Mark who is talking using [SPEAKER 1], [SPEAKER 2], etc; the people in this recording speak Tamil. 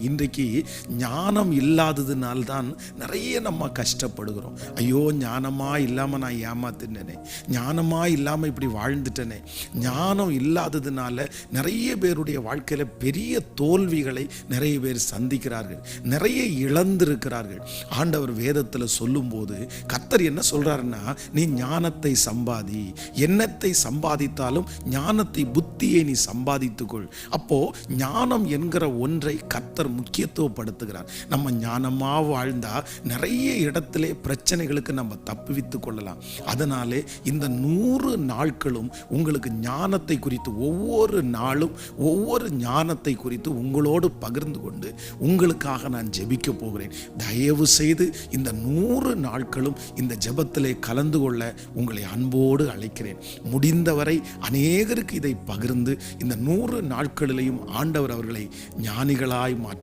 [SPEAKER 1] இன்றைக்கு ஞானம் இல்லாததுனால்தான் நிறைய நம்ம கஷ்டப்படுகிறோம். ஐயோ, ஞானமாக இல்லாமல் நான் ஏமாத்தினேனே, ஞானமாக இல்லாமல் இப்படி வாழ்ந்துட்டேனே. ஞானம் இல்லாததுனால நிறைய பேருடைய வாழ்க்கையில் பெரிய தோல்விகளை நிறைய பேர் சந்திக்கிறார்கள், நிறைய இழந்திருக்கிறார்கள். ஆண்டவர் வேதத்தில் சொல்லும்போது கர்த்தர் என்ன சொல்றாருன்னா, நீ ஞானத்தை சம்பாதி, எண்ணத்தை சம்பாதித்தாலும் ஞானத்தை, புத்தியை நீ சம்பாதித்துக்கொள். அப்போ ஞானம் என்கிற ஒன்றை கர்த்தர் முக்கியத்துவப்படுத்துகிறார். நம்ம ஞானமா வாழ்ந்தா நிறைய இடத்திலே பிரச்சனைகளுக்கு நம்ம தப்புவித்துக் கொள்ளலாம். அதனாலே இந்த 100 நாட்களும் உங்களுக்கு ஞானத்தை குறித்து, ஒவ்வொரு நாளும் ஒவ்வொரு ஞானத்தை குறித்து உங்களோடு பகிர்ந்து கொண்டு உங்களுக்காக நான் ஜெபிக்க போகிறேன். தயவு செய்து இந்த 100 நாட்களும் இந்த ஜெபத்திலே கலந்து கொள்ள உங்களை அன்போடு அழைக்கிறேன். முடிந்தவரை அநேகருக்கு இதை பகிர்ந்து இந்த 100 நாட்களிலேயும் ஆண்டவர் அவர்களை ஞானிகளாய் மாற்ற